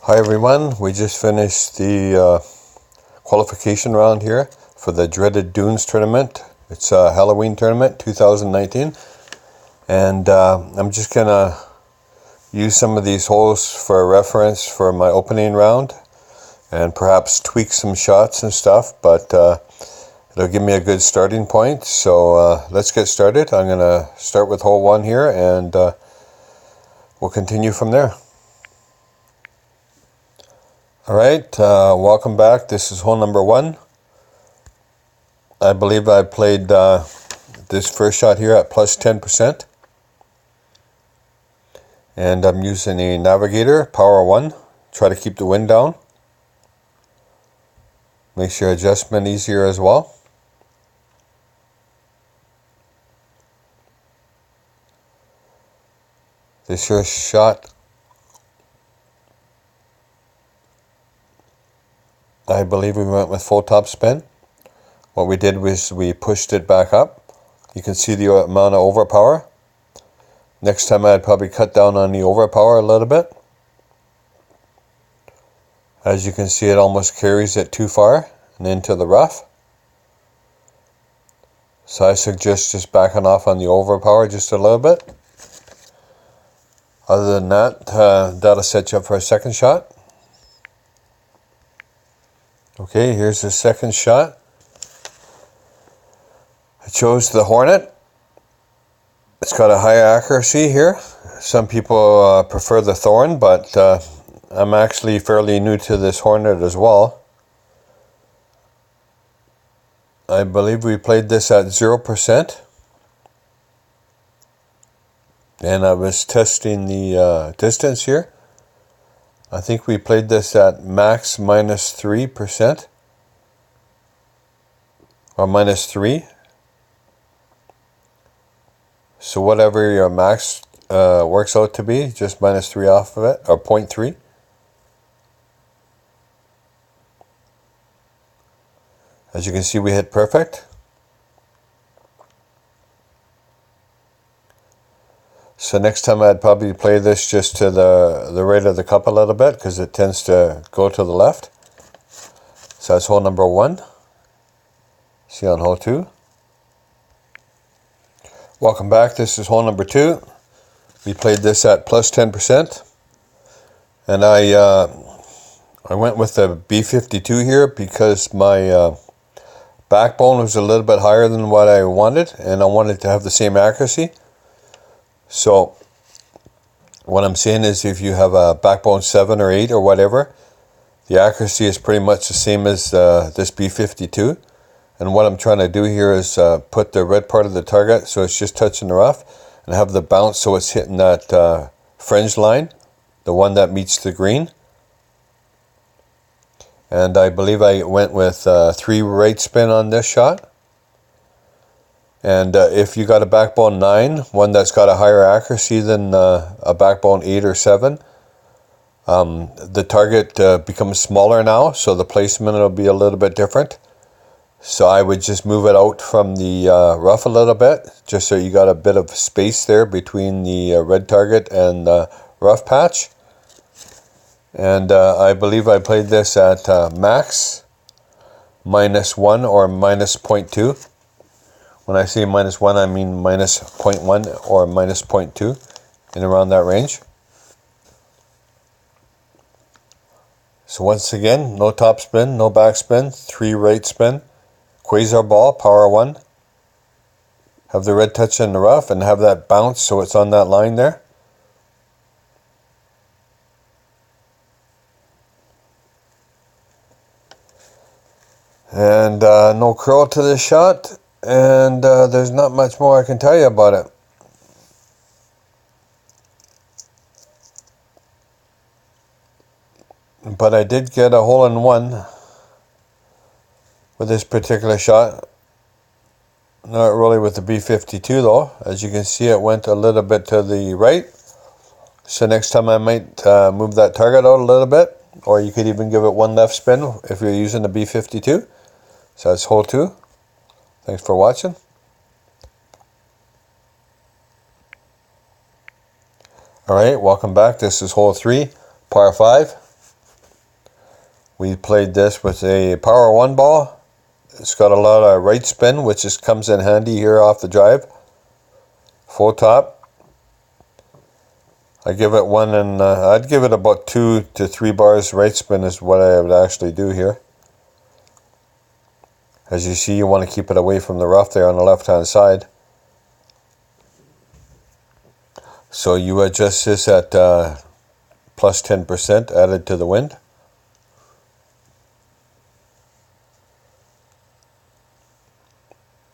Hi everyone, we just finished the qualification round here for the dreaded Dunes tournament. It's a Halloween tournament 2019, and I'm just gonna use some of these holes for reference for my opening round and perhaps tweak some shots and stuff, but it'll give me a good starting point. So let's get started. I'm gonna start with hole 1 here, and we'll continue from there. Alright, welcome back. This is hole number 1. I believe I played this first shot here at plus 10%. And I'm using a navigator, power 1. Try to keep the wind down. Makes your adjustment easier as well. This first shot, I believe we went with full top spin. What we did was we pushed it back up. You can see the amount of overpower. Next time I'd probably cut down on the overpower a little bit. As you can see, it almost carries it too far and into the rough. So I suggest just backing off on the overpower just a little bit. Other than that, that'll set you up for a second shot. Okay, here's the second shot. I chose the Hornet. It's got a high accuracy here. Some people prefer the Thorn, but I'm actually fairly new to this Hornet as well. I believe we played this at 0%. And I was testing the distance here. I think we played this at max minus 3%. Or minus 3. So whatever your max works out to be, just minus 3 off of it, or 0.3. As you can see, we hit perfect. So next time I'd probably play this just to the right of the cup a little bit, because it tends to go to the left. So that's hole number 1. See you on hole 2. Welcome back. This is hole number 2. We played this at plus 10%. And I went with the B52 here because my backbone was a little bit higher than what I wanted, and I wanted to have the same accuracy. So what I'm saying is, if you have a backbone 7 or 8 or whatever, the accuracy is pretty much the same as this B52. And what I'm trying to do here is put the red part of the target so it's just touching the rough, and have the bounce so it's hitting that fringe line, the one that meets the green. And I believe I went with 3 right spin on this shot. And if you got a backbone 9, one that's got a higher accuracy than a backbone 8 or 7, the target becomes smaller now, so the placement will be a little bit different. So I would just move it out from the rough a little bit, just so you got a bit of space there between the red target and the rough patch. And I believe I played this at max minus 1 or minus 0.2. When I say minus 1, I mean minus 0.1 or minus 0.2, in around that range. So once again, no top spin, no back spin, 3 right spin, quasar ball, power 1. Have the red touch in the rough and have that bounce so it's on that line there. And no curl to this shot. And there's not much more I can tell you about it. But I did get a hole in 1 with this particular shot. Not really with the B52 though. As you can see, it went a little bit to the right. So next time I might move that target out a little bit. Or you could even give it 1 left spin if you're using the B52. So that's hole 2. Thanks for watching. Alright, welcome back. This is hole 3, par 5. We played this with a Power 1 ball. It's got a lot of right spin, which just comes in handy here off the drive. Full top. I give it one, and I'd give it about 2 to 3 bars right spin is what I would actually do here. As you see, you want to keep it away from the rough there on the left hand side. So you adjust this at plus 10% added to the wind.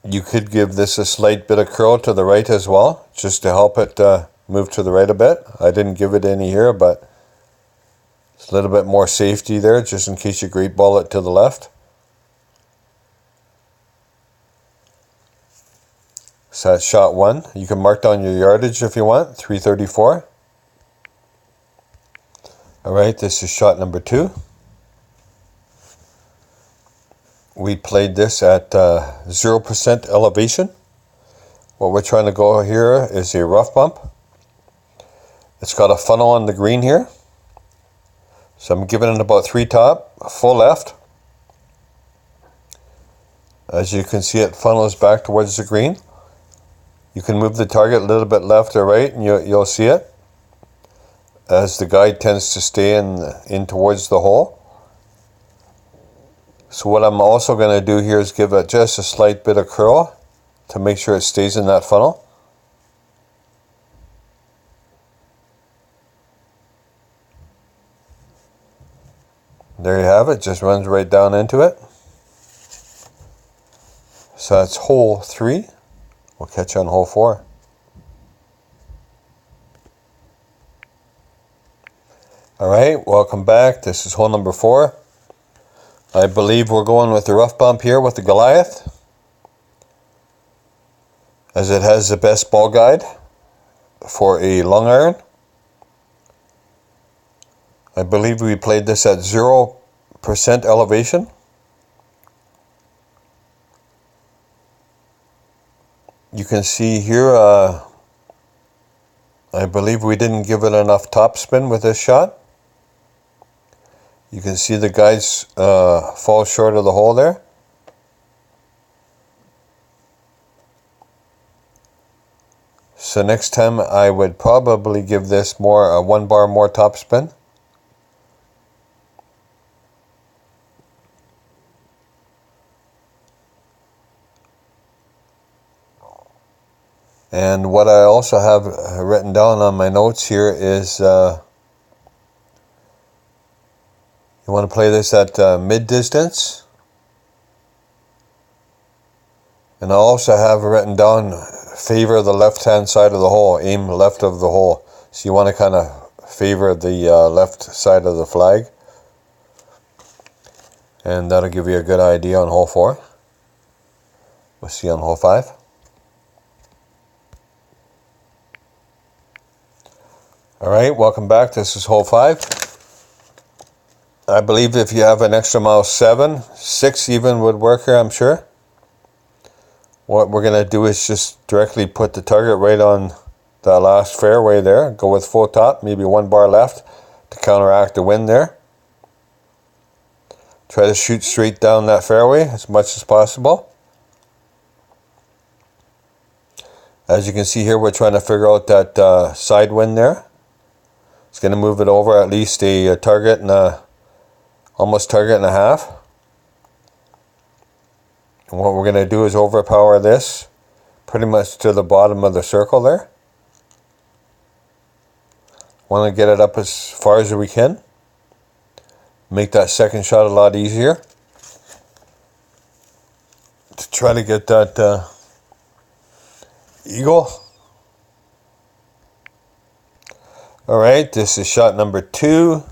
You could give this a slight bit of curl to the right as well, just to help it move to the right a bit. I didn't give it any here, but it's a little bit more safety there, just in case you great ball it to the left. So that's shot 1. You can mark down your yardage if you want, 334. Alright, this is shot number 2. We played this at 0% elevation. What we're trying to go here is a rough bump. It's got a funnel on the green here. So I'm giving it about 3 top, full left. As you can see, it funnels back towards the green. You can move the target a little bit left or right and you'll see it, as the guide tends to stay in towards the hole. So what I'm also going to do here is give it just a slight bit of curl to make sure it stays in that funnel. There you have it, just runs right down into it. So that's hole 3. We'll catch you on hole 4. Alright, welcome back. This is hole number 4. I believe we're going with the rough bump here with the Goliath, as it has the best ball guide for a long iron. I believe we played this at 0% elevation. You can see here, I believe we didn't give it enough top spin with this shot. You can see the guides fall short of the hole there. So next time I would probably give this more 1 bar more top spin. And what I also have written down on my notes here is you want to play this at mid distance. And I also have written down favor the left hand side of the hole, aim left of the hole. So you want to kind of favor the left side of the flag. And that'll give you a good idea on hole 4. We'll see you on hole 5. Alright, welcome back. This is hole 5. I believe if you have an extra mile 7, 6 even would work here, I'm sure. What we're going to do is just directly put the target right on the last fairway there. Go with full top, maybe 1 bar left to counteract the wind there. Try to shoot straight down that fairway as much as possible. As you can see here, we're trying to figure out that side wind there. It's going to move it over at least a target and almost target and a half. And what we're going to do is overpower this pretty much to the bottom of the circle there. Want to get it up as far as we can. Make that second shot a lot easier. To try to get that eagle. Alright, this is shot number 2.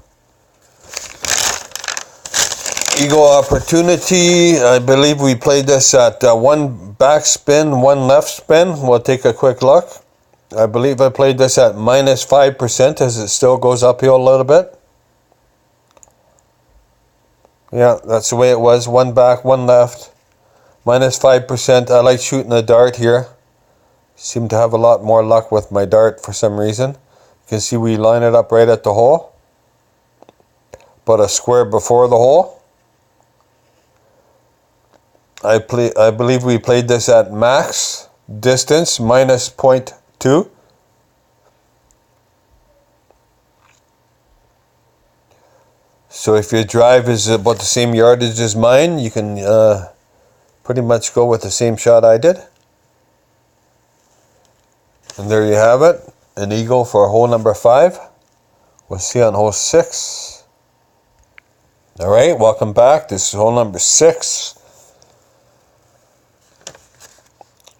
Eagle opportunity. I believe we played this at 1 back spin, 1 left spin. We'll take a quick look. I believe I played this at minus 5% as it still goes uphill a little bit. Yeah, that's the way it was. 1 back, 1 left. Minus 5%. I like shooting a dart here. Seem to have a lot more luck with my dart for some reason. You can see we line it up right at the hole. about a square before the hole. I believe we played this at max distance, minus 0.2. So if your drive is about the same yardage as mine, you can pretty much go with the same shot I did. And there you have it, an eagle for hole number 5. We'll see on hole 6. Alright, welcome back. This is hole number 6.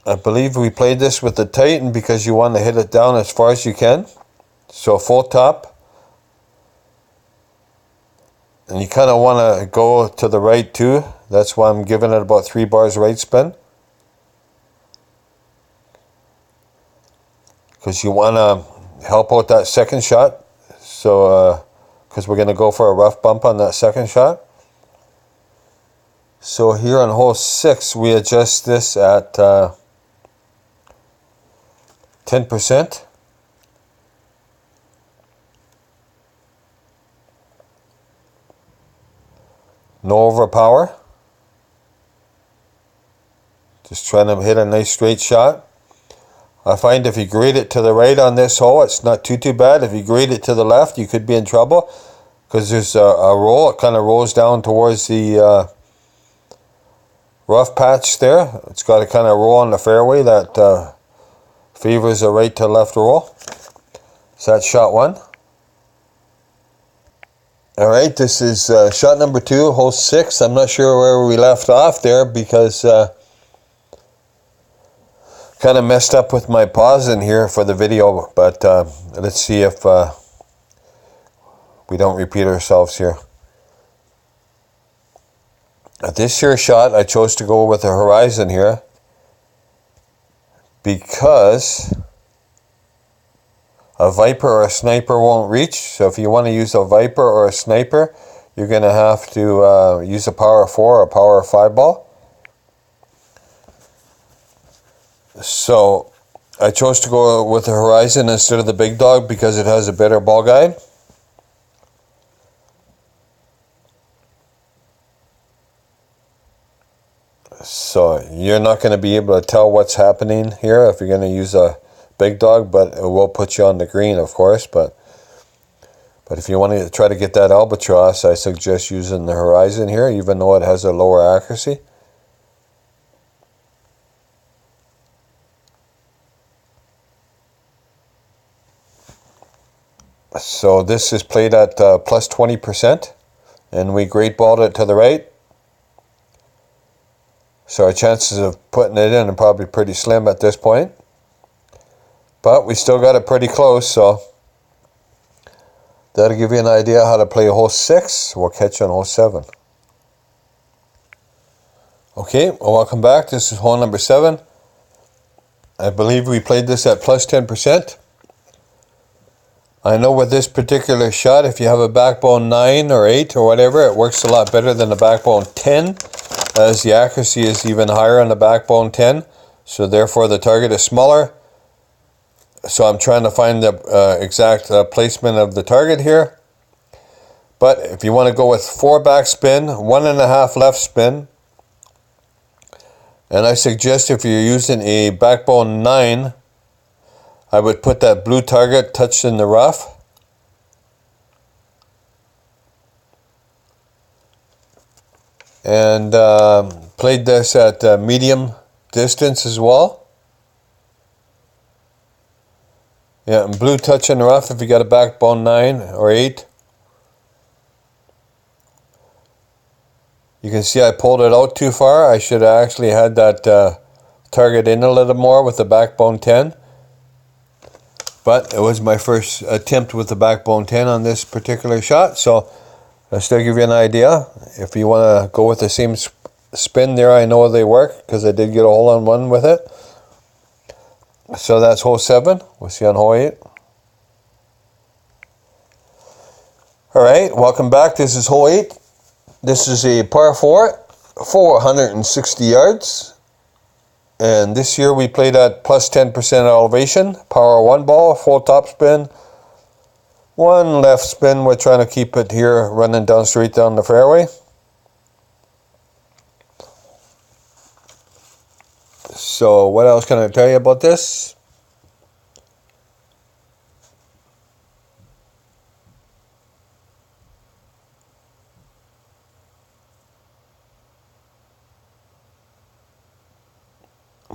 I believe we played this with the Titan because you want to hit it down as far as you can. So full top. And you kind of want to go to the right too. That's why I'm giving it about 3 bars right spin. Because you want to help out that second shot. So, because we're going to go for a rough bump on that second shot. So here on hole 6, we adjust this at 10%. No overpower. Just trying to hit a nice straight shot. I find if you grade it to the right on this hole, it's not too bad. If you grade it to the left, you could be in trouble. Because there's a roll. It kind of rolls down towards the rough patch there. It's got a kind of roll on the fairway that favors a right to left roll. So that's shot 1. Alright, this is shot number 2, hole 6. I'm not sure where we left off there because kind of messed up with my pause in here for the video, but let's see if we don't repeat ourselves here. At this here shot, I chose to go with the horizon here because a Viper or a Sniper won't reach. So if you want to use a Viper or a Sniper, you're going to have to use a power 4 or a power 5 ball. So I chose to go with the horizon instead of the big dog because it has a better ball guide. So you're not going to be able to tell what's happening here if you're going to use a big dog, but it will put you on the green, of course. But if you want to try to get that albatross, I suggest using the horizon here, even though it has a lower accuracy. So this is played at plus 20%, and we great balled it to the right. So our chances of putting it in are probably pretty slim at this point. But we still got it pretty close, so that'll give you an idea how to play hole 6. We'll catch you on hole 7. Okay, well, welcome back. This is hole number 7. I believe we played this at plus 10%. I know with this particular shot, if you have a backbone 9 or 8 or whatever, it works a lot better than the backbone 10, as the accuracy is even higher on the backbone 10. So therefore the target is smaller. So I'm trying to find the exact placement of the target here. But if you want to go with 4 backspin, 1.5 left spin, and I suggest if you're using a backbone 9, I would put that blue target touched in the rough. And played this at medium distance as well. Yeah, and blue touch in the rough if you got a backbone 9 or 8. You can see I pulled it out too far. I should have actually had that target in a little more with the backbone 10. But it was my first attempt with the backbone 10 on this particular shot. So I'll still give you an idea. If you want to go with the same spin there, I know they work because I did get a hole on one with it. So that's hole 7. We'll see you on hole 8. Alright, welcome back. This is hole 8. This is a par 4, 460 yards. And this year we played at plus 10% elevation, power 1 ball, full top spin, One left spin, we're trying to keep it here running down straight down the fairway. So what else can I tell you about this?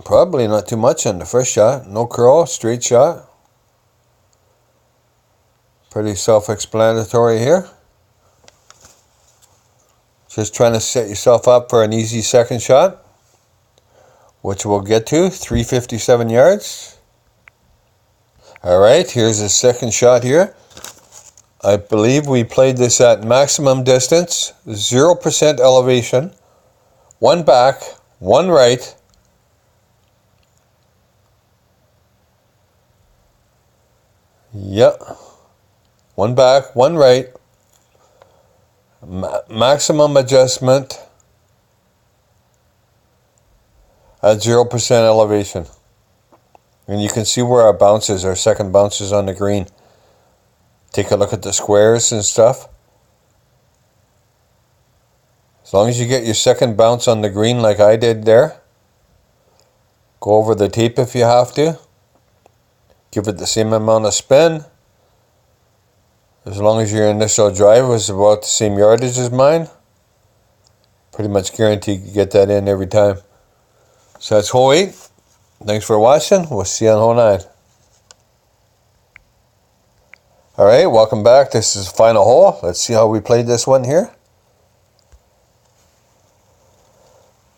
Probably not too much on the first shot. No curl, straight shot. Pretty self-explanatory here. Just trying to set yourself up for an easy second shot, which we'll get to, 357 yards. Alright, here's the second shot here. I believe we played this at maximum distance, 0% elevation, one back, one right. Yep, one back, one right. Maximum adjustment at 0% elevation. And you can see where our bounces, our second bounces on the green. Take a look at the squares and stuff. As long as you get your second bounce on the green like I did there. Go over the tape if you have to. Give it the same amount of spin. As long as your initial drive was about the same yardage as mine. Pretty much guaranteed you get that in every time. So that's hole 8. Thanks for watching. We'll see you on hole 9. Alright, welcome back. This is the final hole. Let's see how we played this one here.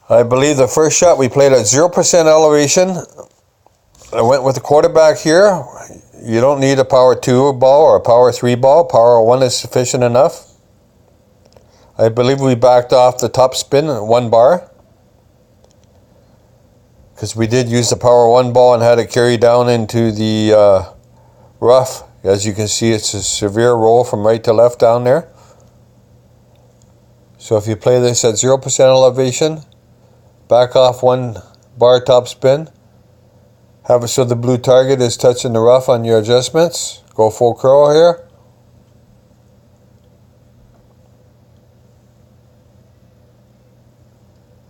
I believe the first shot we played at 0% elevation. I went with the quarterback here. You don't need a power 2 ball or a power 3 ball. Power 1 is sufficient enough. I believe we backed off the top spin at 1 bar. Because we did use the power 1 ball and had it carry down into the rough. As you can see, it's a severe roll from right to left down there. So if you play this at 0% elevation, back off 1 bar top spin. Have it so the blue target is touching the rough on your adjustments. Go full curl here.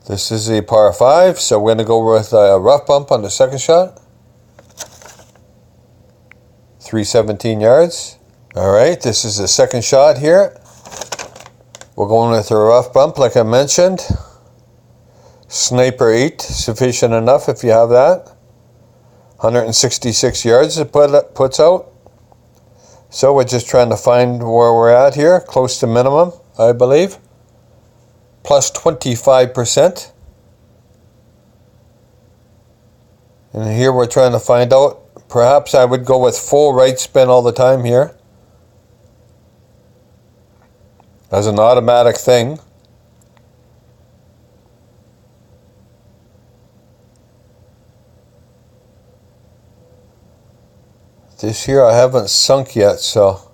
This is a par 5, so we're going to go with a rough bump on the second shot. 317 yards. Alright, this is the second shot here. We're going with a rough bump like I mentioned. Sniper 8, sufficient enough if you have that. 166 yards it puts out. So we're just trying to find where we're at here, close to minimum, I believe. Plus 25%. And here we're trying to find out, perhaps I would go with full right spin all the time here. As an automatic thing. This here I haven't sunk yet, so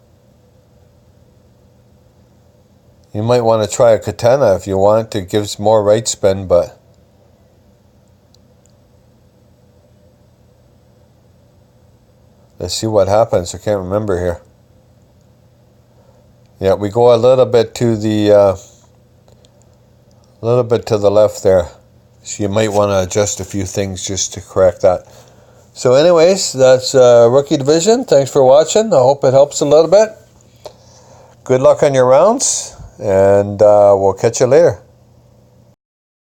you might want to try a katana if you want. It gives more right spin, but let's see what happens. I can't remember here. Yeah, we go a little bit to the left there. So you might want to adjust a few things just to correct that. So anyways, that's Rookie Division. Thanks for watching. I hope it helps a little bit. Good luck on your rounds, and we'll catch you later.